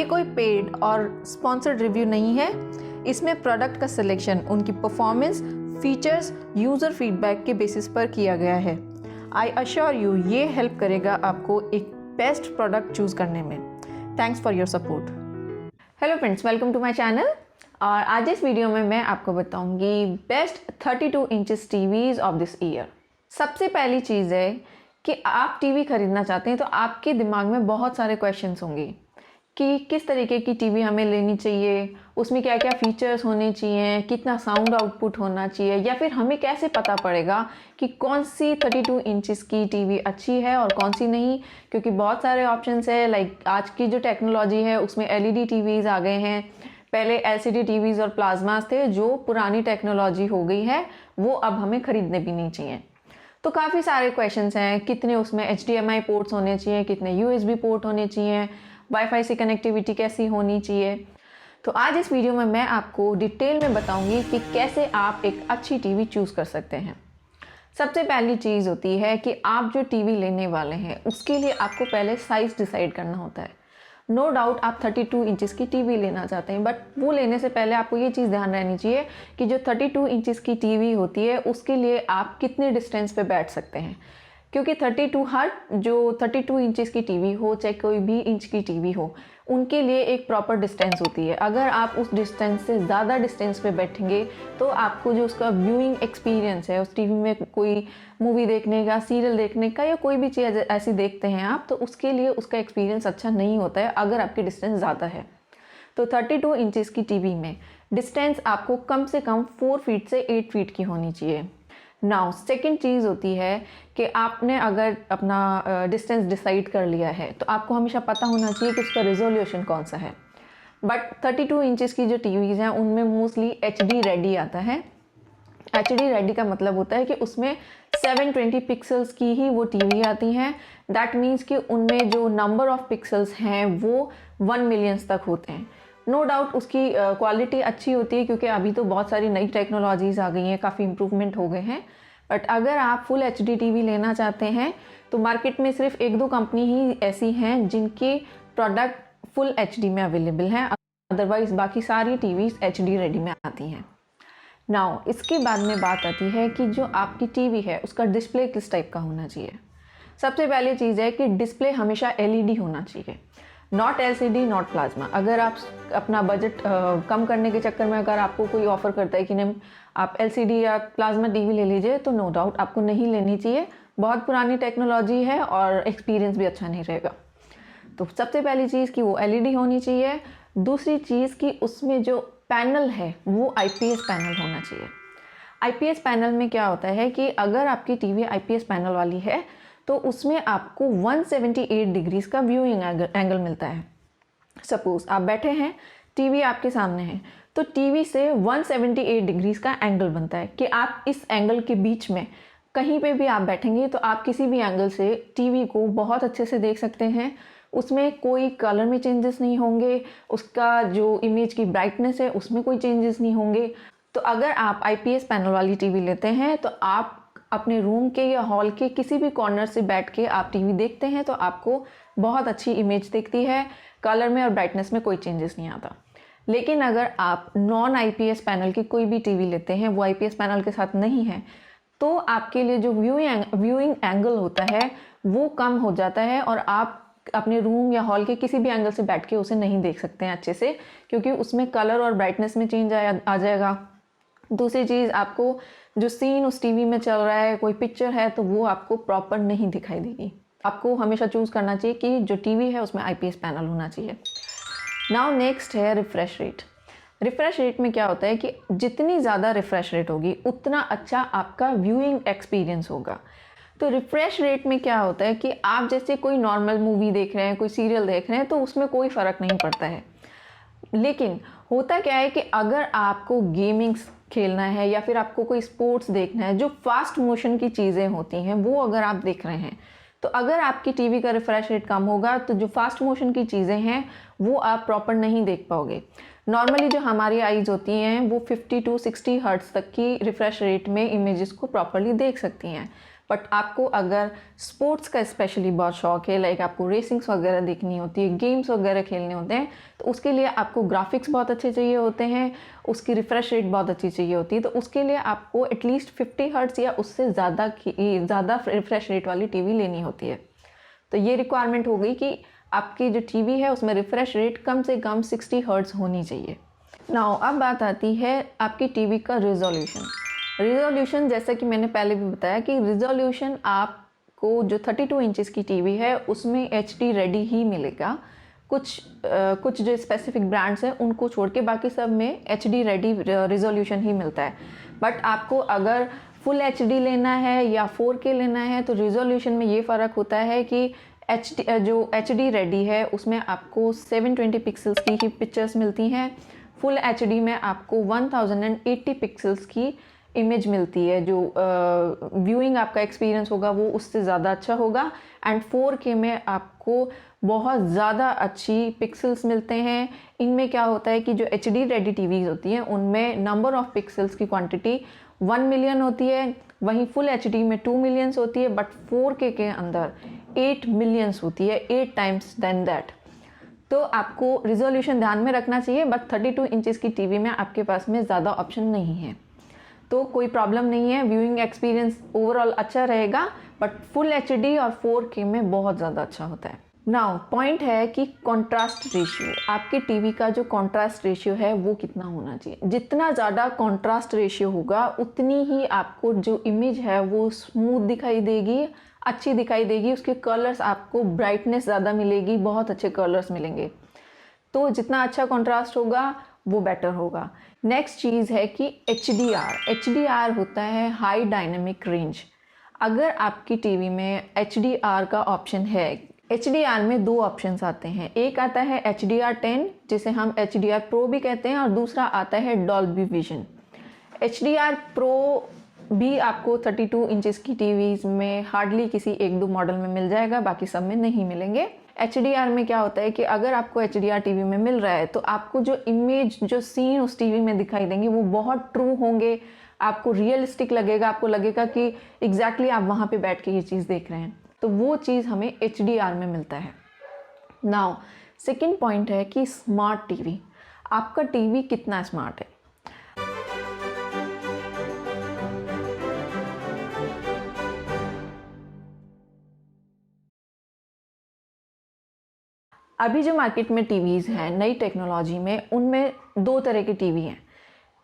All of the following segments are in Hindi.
ये कोई पेड और स्पॉन्सर्ड रिव्यू नहीं है। इसमें प्रोडक्ट का सिलेक्शन उनकी परफॉर्मेंस, फीचर्स, यूज़र फीडबैक के बेसिस पर किया गया है। आई अश्योर यू ये हेल्प करेगा आपको एक बेस्ट प्रोडक्ट चूज़ करने में। Thanks for your support. Hello friends, welcome to my channel. और आज इस वीडियो में मैं आपको बताऊंगी best 32 inches TVs of this year. सबसे पहली चीज़ है कि आप टीवी खरीदना चाहते हैं तो आपके दिमाग में बहुत सारे क्वेश्चंस होंगे कि किस तरीके की टीवी हमें लेनी चाहिए, उसमें क्या क्या फीचर्स होने चाहिए, कितना साउंड आउटपुट होना चाहिए, या फिर हमें कैसे पता पड़ेगा कि कौन सी 32 इंचेस की टीवी अच्छी है और कौन सी नहीं। क्योंकि बहुत सारे ऑप्शंस है। लाइक आज की जो टेक्नोलॉजी है उसमें एलईडी टीवीज़ आ गए हैं। पहले एलसीडी टीवीज़ और प्लाज्मास थे जो पुरानी टेक्नोलॉजी हो गई है, वो अब हमें खरीदने भी नहीं चाहिए। तो काफ़ी सारे क्वेश्चंस हैं, कितने उसमें HDMI पोर्ट्स होने चाहिए, कितने USB पोर्ट होने चाहिए, वाईफाई से कनेक्टिविटी कैसी होनी चाहिए। तो आज इस वीडियो में मैं आपको डिटेल में बताऊंगी कि कैसे आप एक अच्छी टीवी चूज़ कर सकते हैं। सबसे पहली चीज़ होती है कि आप जो टीवी लेने वाले हैं उसके लिए आपको पहले साइज़ डिसाइड करना होता है। नो डाउट आप 32 इंचेस की टीवी लेना चाहते हैं, बट वो लेने से पहले आपको ये चीज़ ध्यान रहनी चाहिए कि जो 32 इंचेस की टीवी होती है उसके लिए आप कितने डिस्टेंस पे बैठ सकते हैं। क्योंकि 32 इंचेस की टीवी हो चाहे कोई भी इंच की टीवी हो, उनके लिए एक प्रॉपर डिस्टेंस होती है। अगर आप उस डिस्टेंस से ज़्यादा डिस्टेंस पे बैठेंगे तो आपको जो उसका व्यूइंग एक्सपीरियंस है, उस टीवी में कोई मूवी देखने का, सीरियल देखने का या कोई भी चीज़ ऐसी देखते हैं आप, तो उसके लिए उसका एक्सपीरियंस अच्छा नहीं होता है अगर आपकी डिस्टेंस ज़्यादा है। तो 32 इंचेस की टीवी में डिस्टेंस आपको कम से कम 4 फीट से 8 फीट की होनी चाहिए। नाउ सेकंड चीज़ होती है कि आपने अगर अपना डिस्टेंस डिसाइड कर लिया है तो आपको हमेशा पता होना चाहिए कि उसका रिजोल्यूशन कौन सा है। बट 32 इंचेस की जो टीवीज़ हैं उनमें मोस्टली HD रेडी आता है। HD रेडी का मतलब होता है कि उसमें 720 पिक्सल्स की ही वो टीवी आती हैं। दैट मीन्स कि उनमें जो नंबर ऑफ पिक्सल्स हैं वो 1 मिलियंस तक होते हैं। नो डाउट उसकी क्वालिटी अच्छी होती है क्योंकि अभी तो बहुत सारी नई टेक्नोलॉजीज़ आ गई हैं, काफ़ी इम्प्रूवमेंट हो गए हैं। बट अगर आप फुल HD टीवी लेना चाहते हैं तो मार्केट में सिर्फ 1-2 कंपनी ही ऐसी हैं जिनकी प्रोडक्ट फुल HD में अवेलेबल हैं। अदरवाइज़ बाकी सारी टीवीज़ HD रेडी में आती हैं। नाउ इसके बाद में बात आती है कि जो आपकी टीवी है उसका डिस्प्ले किस टाइप का होना चाहिए। सबसे पहली चीज़ है कि डिस्प्ले हमेशा LED होना चाहिए, नॉट LCD, नॉट प्लाज्मा। अगर आप अपना बजट कम करने के चक्कर में अगर आपको कोई ऑफ़र करता है कि नहीं आप LCD या प्लाज्मा टीवी ले लीजिए, तो नो डाउट आपको नहीं लेनी चाहिए। बहुत पुरानी टेक्नोलॉजी है और एक्सपीरियंस भी अच्छा नहीं रहेगा। तो सबसे पहली चीज़ कि वो LED होनी चाहिए। दूसरी चीज़ कि उसमें जो पैनल है वो IPS पैनल होना चाहिए। IPS पैनल में क्या होता है कि अगर आपकी टीवी IPS पैनल वाली है तो उसमें आपको 178 डिग्रीज का व्यूइंग एंगल मिलता है। सपोज आप बैठे हैं, टीवी आपके सामने है, तो टीवी से 178 डिग्रीज का एंगल बनता है कि आप इस एंगल के बीच में कहीं पे भी आप बैठेंगे तो आप किसी भी एंगल से टीवी को बहुत अच्छे से देख सकते हैं। उसमें कोई कलर में चेंजेस नहीं होंगे, उसका जो इमेज की ब्राइटनेस है उसमें कोई चेंजेस नहीं होंगे। तो अगर आप IPS पैनल वाली टीवी लेते हैं तो आप अपने रूम के या हॉल के किसी भी कॉर्नर से बैठ के आप टीवी देखते हैं तो आपको बहुत अच्छी इमेज दिखती है, कलर में और ब्राइटनेस में कोई चेंजेस नहीं आता। लेकिन अगर आप नॉन IPS पैनल की कोई भी टीवी लेते हैं, वो IPS पैनल के साथ नहीं है, तो आपके लिए जो व्यूइंग एंगल होता है वो कम हो जाता है और आप अपने रूम या हॉल के किसी भी एंगल से बैठ के उसे नहीं देख सकते हैं अच्छे से, क्योंकि उसमें कलर और ब्राइटनेस में चेंज आ जाएगा। दूसरी चीज़, आपको जो सीन उस टीवी में चल रहा है, कोई पिक्चर है, तो वो आपको प्रॉपर नहीं दिखाई देगी। आपको हमेशा चूज़ करना चाहिए कि जो टीवी है उसमें IPS पैनल होना चाहिए। नाउ नेक्स्ट है रिफ्रेश रेट। रिफ्रेश रेट में क्या होता है कि जितनी ज़्यादा रिफ्रेश रेट होगी उतना अच्छा आपका व्यूइंग एक्सपीरियंस होगा। तो रिफ्रेश रेट में क्या होता है कि आप जैसे कोई नॉर्मल मूवी देख रहे हैं, कोई सीरियल देख रहे हैं, तो उसमें कोई फ़र्क नहीं पड़ता है। लेकिन होता क्या है कि अगर आपको गेमिंग्स खेलना है या फिर आपको कोई स्पोर्ट्स देखना है, जो फास्ट मोशन की चीज़ें होती हैं वो अगर आप देख रहे हैं, तो अगर आपकी टीवी का रिफ्रेश रेट कम होगा तो जो फास्ट मोशन की चीज़ें हैं वो आप प्रॉपर नहीं देख पाओगे। नॉर्मली जो हमारी आईज़ होती हैं वो 50 to 60 हर्ट्ज़ तक की रिफ्रेश रेट में इमेजेस को प्रॉपरली देख सकती हैं। बट आपको अगर स्पोर्ट्स का स्पेशली बहुत शौक है, लाइक आपको रेसिंग्स वगैरह देखनी होती है, गेम्स वगैरह खेलने होते हैं, तो उसके लिए आपको ग्राफिक्स बहुत अच्छे चाहिए होते हैं, उसकी रिफ्रेश रेट बहुत अच्छी चाहिए होती है। तो उसके लिए आपको एटलीस्ट 50 हर्ट्ज़ या उससे ज़्यादा रिफ्रेश रेट वाली टीवी लेनी होती है। तो ये रिक्वायरमेंट हो गई कि आपकी जो टीवी है उसमें रिफ्रेश रेट कम से कम 60 हर्ट्ज़ होनी चाहिए। नाउ अब बात आती है आपकी टीवी का रिजोल्यूशन। जैसा कि मैंने पहले भी बताया कि रिजोल्यूशन आपको जो 32 इंचेस की टीवी है उसमें HD रेडी ही मिलेगा। कुछ जो स्पेसिफिक ब्रांड्स हैं उनको छोड़ के बाकी सब में HD रेडी रिजोल्यूशन ही मिलता है। बट आपको अगर फुल HD लेना है या 4K लेना है तो रिजोल्यूशन में ये फ़र्क होता है कि जो HD रेडी है उसमें आपको 720 पिक्सल्स की ही पिक्चर्स मिलती हैं। फुल HD में आपको 1080 पिक्सल्स की इमेज मिलती है। जो व्यूइंग आपका एक्सपीरियंस होगा वो उससे ज़्यादा अच्छा होगा। एंड 4K में आपको बहुत ज़्यादा अच्छी पिक्सल्स मिलते हैं। इनमें क्या होता है कि जो HD रेडी टीवीज़ होती हैं उनमें नंबर ऑफ़ पिक्सल्स की क्वांटिटी 1 मिलियन होती है, वहीं फुल HD में 2 मिलियंस होती है, बट 4K के अंदर 8 मिलियंस होती है, 8 टाइम्स देन दैट। तो आपको रिजोल्यूशन ध्यान में रखना चाहिए, बट 32 इंचेस की टीवी में आपके पास में ज़्यादा ऑप्शन नहीं है, तो कोई प्रॉब्लम नहीं है। व्यूइंग एक्सपीरियंस ओवरऑल अच्छा रहेगा, बट फुल HD और 4K में बहुत ज़्यादा अच्छा होता है। नाउ पॉइंट है कि कॉन्ट्रास्ट रेशियो, आपकी टीवी का जो कॉन्ट्रास्ट रेशियो है वो कितना होना चाहिए। जितना ज़्यादा कॉन्ट्रास्ट रेशियो होगा उतनी ही आपको जो इमेज है वो स्मूथ दिखाई देगी, अच्छी दिखाई देगी। उसके कलर्स आपको ब्राइटनेस ज़्यादा मिलेगी, बहुत अच्छे कलर्स मिलेंगे। तो जितना अच्छा कॉन्ट्रास्ट होगा वो बेटर होगा। नेक्स्ट चीज़ है कि HDR होता है हाई डायनेमिक रेंज। अगर आपकी टीवी में HDR का ऑप्शन है, HDR में दो ऑप्शंस आते हैं। एक आता है HDR10 जिसे हम HDR Pro भी कहते हैं, और दूसरा आता है डॉल्बी विजन। HDR Pro भी आपको 32 इंचेस की टीवीज़ में हार्डली किसी एक दो मॉडल में मिल जाएगा, बाकी सब में नहीं मिलेंगे। HDR में क्या होता है कि अगर आपको HDR टीवी में मिल रहा है तो आपको जो इमेज, जो सीन उस टीवी में दिखाई देंगे वो बहुत ट्रू होंगे, आपको रियलिस्टिक लगेगा, आपको लगेगा कि एग्जैक्टली आप वहाँ पे बैठ के ये चीज़ देख रहे हैं। तो वो चीज़ हमें HDR में मिलता है। नाउ सेकेंड पॉइंट है कि स्मार्ट टीवी, आपका टीवी कितना स्मार्ट है। अभी जो मार्केट में टीवीज़ हैं नई टेक्नोलॉजी में, उनमें दो तरह के टीवी हैं।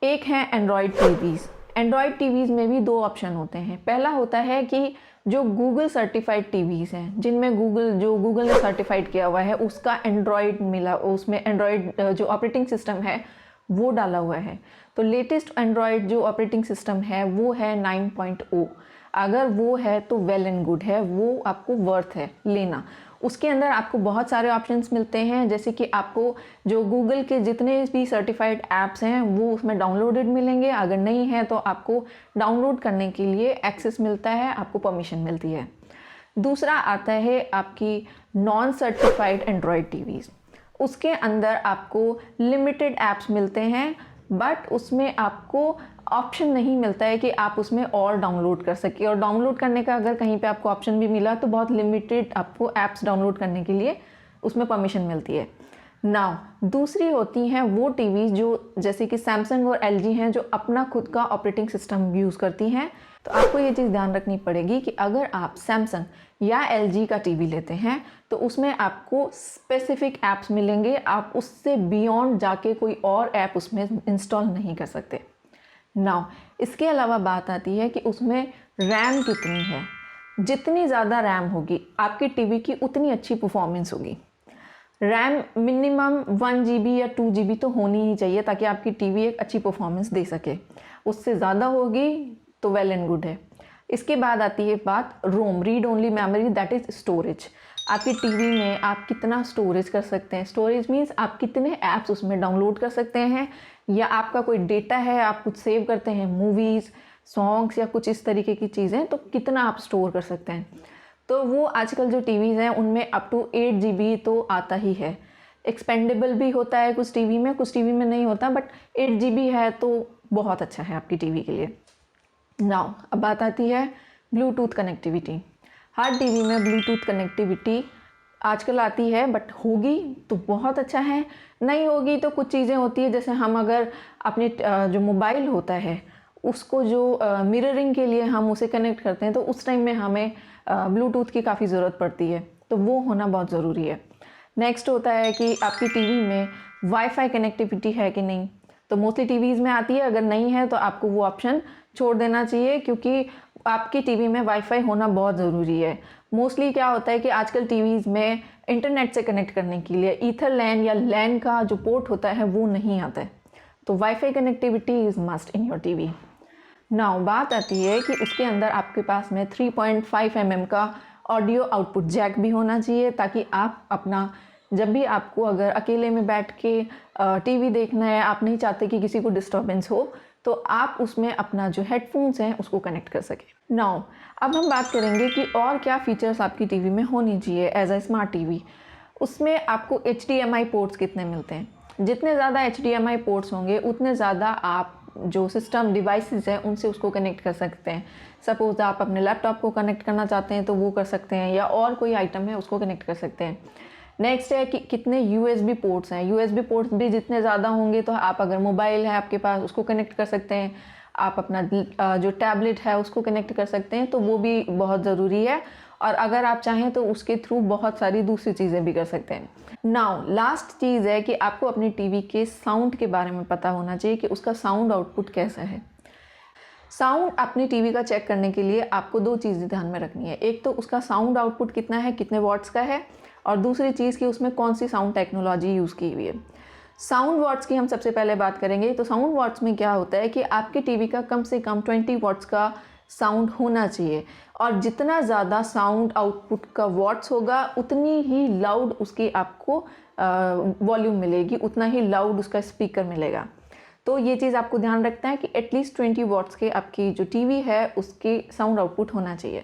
एक है एंड्रॉयड टीवीज़। एंड्रॉयड टीवीज़ में भी दो ऑप्शन होते हैं। पहला होता है कि जो गूगल सर्टिफाइड टीवीज़ हैं, जिनमें गूगल ने सर्टिफाइड किया हुआ है, उसका एंड्रॉयड मिला, उसमें एंड्रॉयड जो ऑपरेटिंग सिस्टम है वो डाला हुआ है। तो लेटेस्ट एंड्रॉयड जो ऑपरेटिंग सिस्टम है वो है 9.0। अगर वो है तो वेल एंड गुड है, वो आपको वर्थ है लेना। उसके अंदर आपको बहुत सारे ऑप्शंस मिलते हैं, जैसे कि आपको जो गूगल के जितने भी सर्टिफाइड ऐप्स हैं वो उसमें डाउनलोडेड मिलेंगे। अगर नहीं है तो आपको डाउनलोड करने के लिए एक्सेस मिलता है, आपको परमिशन मिलती है। दूसरा आता है आपकी नॉन सर्टिफाइड एंड्रॉयड टीवीज़। उसके अंदर आपको लिमिटेड ऐप्स मिलते हैं, बट उसमें आपको ऑप्शन नहीं मिलता है कि आप उसमें और डाउनलोड कर सकें। और डाउनलोड करने का अगर कहीं पे आपको ऑप्शन भी मिला तो बहुत लिमिटेड आपको ऐप्स डाउनलोड करने के लिए उसमें परमिशन मिलती है। नाउ दूसरी होती हैं वो टीवी जो जैसे कि सैमसंग और LG हैं, जो अपना खुद का ऑपरेटिंग सिस्टम यूज़ करती हैं। तो आपको ये चीज़ ध्यान रखनी पड़ेगी कि अगर आप सैमसंग या LG का टीवी लेते हैं तो उसमें आपको स्पेसिफिक ऐप्स मिलेंगे, आप उससे बियॉन्ड जाके कोई और ऐप उसमें इंस्टॉल नहीं कर सकते। नाउ इसके अलावा बात आती है कि उसमें रैम कितनी है। जितनी ज़्यादा रैम होगी आपकी टीवी की उतनी अच्छी परफॉर्मेंस होगी। रैम मिनिमम 1 GB या 2 GB तो होनी ही चाहिए ताकि आपकी टीवी एक अच्छी परफॉर्मेंस दे सके। उससे ज़्यादा होगी तो वेल एंड गुड है। इसके बाद आती है बात ROM, read only memory, that is storage. आपकी टीवी में आप कितना स्टोरेज कर सकते हैं। स्टोरेज मीन्स आप कितने ऐप्स उसमें डाउनलोड कर सकते हैं, या आपका कोई डेटा है, आप कुछ सेव करते हैं, मूवीज़, सॉन्ग्स या कुछ इस तरीके की चीज़ें, तो कितना आप स्टोर कर सकते हैं। तो वो आजकल जो टीवीज़ हैं उनमें अप टू 8 GB तो आता ही है। एक्सपेंडेबल भी होता है कुछ टीवी में, कुछ टीवी में नहीं होता, बट 8 GB है तो बहुत अच्छा है आपकी टीवी के लिए। नाउ अब बात आती है ब्लूटूथ कनेक्टिविटी। हर टीवी में ब्लूटूथ कनेक्टिविटी आजकल आती है, बट होगी तो बहुत अच्छा है, नहीं होगी तो कुछ चीज़ें होती है, जैसे हम अगर अपने जो मोबाइल होता है उसको जो मिररिंग के लिए हम उसे कनेक्ट करते हैं तो उस टाइम में हमें ब्लूटूथ की काफ़ी ज़रूरत पड़ती है, तो वो होना बहुत ज़रूरी है। नेक्स्ट होता है कि आपकी टीवी में वाईफाई कनेक्टिविटी है कि नहीं, तो मोस्टली टीवीज़ में आती है, अगर नहीं है तो आपको वो ऑप्शन छोड़ देना चाहिए, क्योंकि आपकी टीवी में वाईफाई होना बहुत ज़रूरी है। मोस्टली क्या होता है कि आजकल टीवीज़ में इंटरनेट से कनेक्ट करने के लिए ईथर लैन या लैन का जो पोर्ट होता है वो नहीं आता है, तो wifi connectivity is must in your TV. Now बात आती है कि उसके अंदर आपके पास में 3.5 mm का ऑडियो आउटपुट जैक भी होना चाहिए, ताकि आप अपना जब भी आपको अगर अकेले में बैठ के टीवी देखना है, आप नहीं चाहते कि किसी को डिस्टर्बेंस हो, तो आप उसमें अपना जो हेडफोन्स हैं उसको कनेक्ट कर सकें। नाउ अब हम बात करेंगे कि और क्या फीचर्स आपकी टीवी में होनी चाहिए एज अ स्मार्ट टीवी। उसमें आपको HDMI पोर्ट्स कितने मिलते हैं। जितने ज़्यादा HDMI पोर्ट्स होंगे उतने ज़्यादा आप जो सिस्टम डिवाइसेस हैं उनसे उसको कनेक्ट कर सकते हैं। सपोज़ आप अपने लैपटॉप को कनेक्ट करना चाहते हैं तो वो कर सकते हैं, या और कोई आइटम है उसको कनेक्ट कर सकते हैं। नेक्स्ट है कि कितने USB पोर्ट्स हैं। USB पोर्ट्स भी जितने ज़्यादा होंगे तो आप अगर मोबाइल है आपके पास उसको कनेक्ट कर सकते हैं, आप अपना जो टैबलेट है उसको कनेक्ट कर सकते हैं, तो वो भी बहुत ज़रूरी है। और अगर आप चाहें तो उसके थ्रू बहुत सारी दूसरी चीज़ें भी कर सकते हैं। नाउ लास्ट चीज़ है कि आपको अपनी टीवी के साउंड के बारे में पता होना चाहिए कि उसका साउंड आउटपुट कैसा है। साउंड अपनी टीवी का चेक करने के लिए आपको दो चीज़ें ध्यान में रखनी है। एक तो उसका साउंड आउटपुट कितना है, कितने वॉट्स का है, और दूसरी चीज़ कि उसमें कौन सी साउंड टेक्नोलॉजी यूज़ की हुई है। साउंड वॉट्स की हम सबसे पहले बात करेंगे। तो साउंड वॉट्स में क्या होता है कि आपकी टीवी का कम से कम 20 वॉट्स का साउंड होना चाहिए, और जितना ज़्यादा साउंड आउटपुट का वॉट्स होगा उतनी ही लाउड उसकी आपको वॉल्यूम मिलेगी, उतना ही लाउड उसका स्पीकर मिलेगा। तो ये चीज़ आपको ध्यान रखना है कि एटलीस्ट 20 वॉट्स के आपकी जो टीवी है उसकी साउंड आउटपुट होना चाहिए।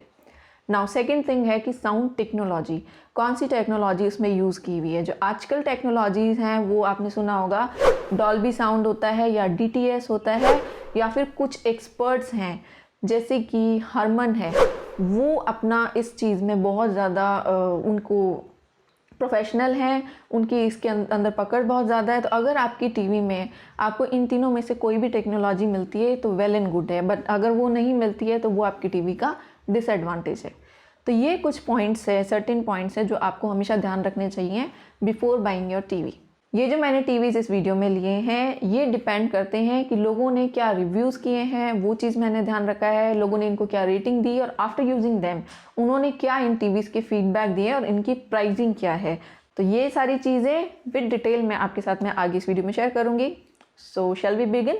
नाउ सेकंड थिंग है कि साउंड टेक्नोलॉजी, कौन सी टेक्नोलॉजी उसमें यूज़ की हुई है। जो आजकल टेक्नोलॉजीज़ हैं वो आपने सुना होगा, डॉल्बी साउंड होता है या DTS होता है, या फिर कुछ एक्सपर्ट्स हैं जैसे कि हरमन है, वो अपना इस चीज़ में बहुत ज़्यादा उनको प्रोफेशनल हैं, उनकी इसके अंदर पकड़ बहुत ज़्यादा है। तो अगर आपकी टीवी में आपको इन तीनों में से कोई भी टेक्नोलॉजी मिलती है तो वेल एंड गुड है, बट अगर वो नहीं मिलती है तो वो आपकी टीवी का डिसएडवांटेज है। तो ये कुछ पॉइंट्स है, सर्टेन पॉइंट्स है जो आपको हमेशा ध्यान रखने चाहिए बिफोर बाइंग योर टीवी। ये जो मैंने टीवीज़ इस वीडियो में लिए हैं ये डिपेंड करते हैं कि लोगों ने क्या रिव्यूज़ किए हैं, वो चीज़ मैंने ध्यान रखा है, लोगों ने इनको क्या रेटिंग दी और आफ्टर यूजिंग देम उन्होंने क्या इन टीवीज़ के फीडबैक दिए और इनकी प्राइसिंग क्या है। तो ये सारी चीज़ें विद डिटेल मैं आपके साथ में आगे इस वीडियो में शेयर करूँगी। So shall we begin.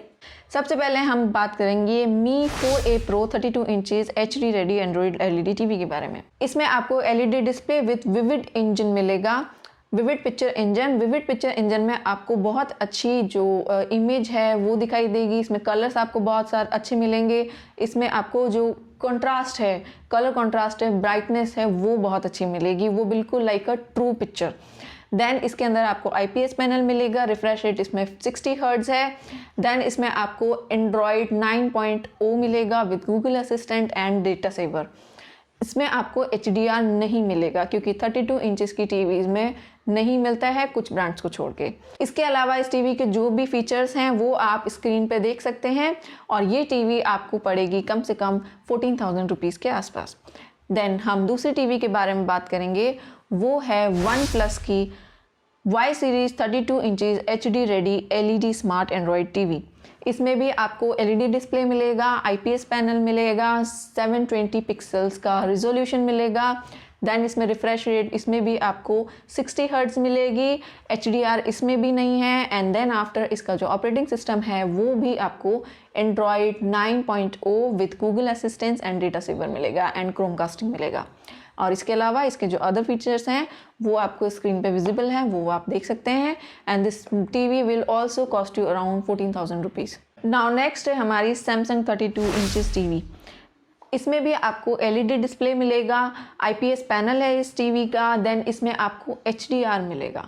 सबसे पहले हम बात करेंगे Mi 4a Pro 32 inches HD ready Android LED TV के बारे में। इसमें आपको LED display with vivid engine मिलेगा, vivid picture engine. Vivid picture engine में आपको बहुत अच्छी जो इमेज है वो दिखाई देगी। इसमें कलर्स आपको बहुत सारे अच्छे मिलेंगे। इसमें आपको जो कंट्रास्ट है, कलर कंट्रास्ट है, ब्राइटनेस है, वो बहुत अच्छी मिलेगी, वो बिल्कुल like a true picture. Then इसके अंदर आपको IPS पैनल मिलेगा, रिफ्रेश रेट इसमें 60 हर्ट्ज है। देन इसमें आपको एंड्रॉयड 9.0 मिलेगा with Google assistant and data saver. इसमें आपको HDR नहीं मिलेगा क्योंकि 32 इंचेस की टीवीज़ में नहीं मिलता है, कुछ ब्रांड्स को छोड़ के। इसके अलावा इस टीवी के जो भी फीचर्स हैं वो आप स्क्रीन पे देख सकते हैं, और ये टीवी आपको पड़ेगी कम से कम 14,000 रुपीज़ के आसपास। देन हम दूसरी टीवी के बारे में बात करेंगे, वो है OnePlus की Y series 32 inches HD ready LED smart Android TV. इसमें भी आपको LED डिस्प्ले मिलेगा, IPS पैनल मिलेगा, 720 पिक्सल्स का रिजोल्यूशन मिलेगा। देन इसमें रिफ्रेश रेट इसमें भी आपको 60 हर्ट्ज मिलेगी, HDR इसमें भी नहीं है। एंड देन आफ्टर इसका जो ऑपरेटिंग सिस्टम है वो भी आपको Android 9.0 with Google assistance and data saver मिलेगा एंड क्रोमकास्टिंग मिलेगा। और इसके अलावा इसके जो अदर फीचर्स हैं वो आपको स्क्रीन पे विजिबल हैं, वो आप देख सकते हैं। And this TV will also cost you around 14,000 rupees. Now next है हमारी सैमसंग 32 इंचेस टीवी। इसमें भी आपको LED डिस्प्ले मिलेगा, IPS पैनल है इस टीवी का। देन इसमें आपको HDR मिलेगा।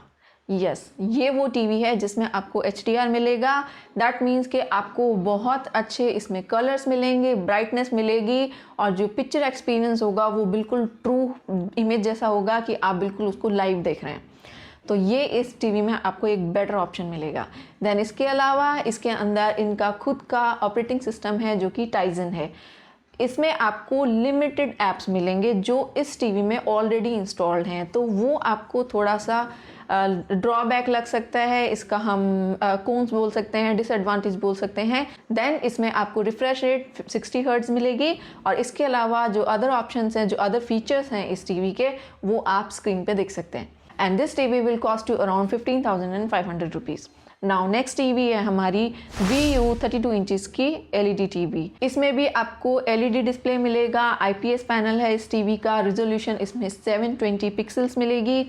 यस, ये वो टीवी है जिसमें आपको HDR मिलेगा। दैट मीन्स कि आपको बहुत अच्छे इसमें कलर्स मिलेंगे, ब्राइटनेस मिलेगी और जो पिक्चर एक्सपीरियंस होगा वो बिल्कुल ट्रू इमेज जैसा होगा कि आप बिल्कुल उसको लाइव देख रहे हैं। तो ये इस टीवी में आपको एक बेटर ऑप्शन मिलेगा। देन इसके अलावा इसके अंदर इनका खुद का ऑपरेटिंग सिस्टम है जो कि टाइजन है। इसमें आपको लिमिटेड ऐप्स मिलेंगे जो इस टीवी में ऑलरेडी इंस्टॉल्ड हैं, तो वो आपको थोड़ा सा ड्रॉबैक लग सकता है। इसका हम कॉन्स बोल सकते हैं, डिसएडवांटेज बोल सकते हैं। देन इसमें आपको रिफ्रेश रेट 60 हर्ट्ज मिलेगी और इसके अलावा जो अदर ऑप्शंस हैं, जो अदर फीचर्स हैं इस टीवी के, वो आप स्क्रीन पे देख सकते हैं। And this TV will cost you around 15,500 rupees. Now next TV है हमारी VU 32 इंचज़ की LED टीवी। इसमें भी आपको LED डिस्प्ले मिलेगा, IPS पैनल है इस टीवी का, रिजोल्यूशन इसमें 720 पिक्सल्स मिलेगी।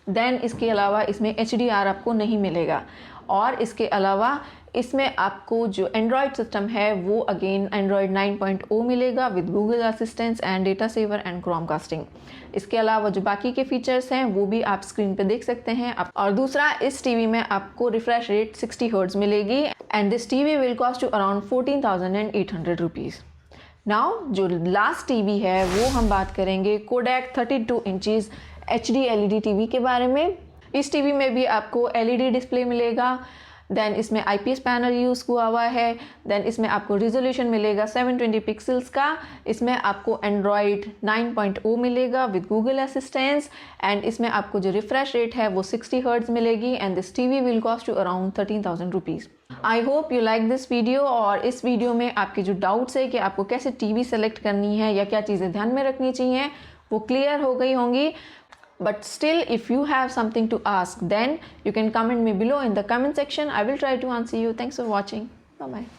देन इसके अलावा इसमें HDR आपको नहीं मिलेगा और इसके अलावा इसमें आपको जो एंड्रॉयड सिस्टम है वो अगेन एंड्रॉयड 9.0 मिलेगा with Google assistance and data saver and Chromecasting. इसके अलावा जो बाकी के फीचर्स हैं वो भी आप स्क्रीन पे देख सकते हैं। और दूसरा, इस टीवी में आपको रिफ्रेश रेट 60 हर्ट्ज मिलेगी and this TV will cost you around 14,800 rupees. Now जो लास्ट टीवी है वो हम बात करेंगे Kodak 32 inches HD LED TV के बारे में। इस टीवी में भी आपको LED डिस्प्ले मिलेगा। देन इसमें IPS पैनल यूज़ हुआ हुआ है। देन इसमें आपको रिजोल्यूशन मिलेगा 720 पिक्सल्स का। इसमें आपको एंड्रॉयड 9.0 मिलेगा विद गूगल असिस्टेंस एंड इसमें आपको जो रिफ्रेश रेट है वो 60 हर्ट्ज मिलेगी and this TV will cost you around 13,000 rupees. I hope you like this video और इस वीडियो में आपके जो डाउट्स है कि आपको कैसे टीवी सेलेक्ट करनी है या क्या चीज़ें ध्यान में रखनी चाहिए वो क्लियर हो गई होंगी। But still, if you have something to ask, then you can comment me below in the comment section. I will try to answer you. Thanks for watching. Bye bye.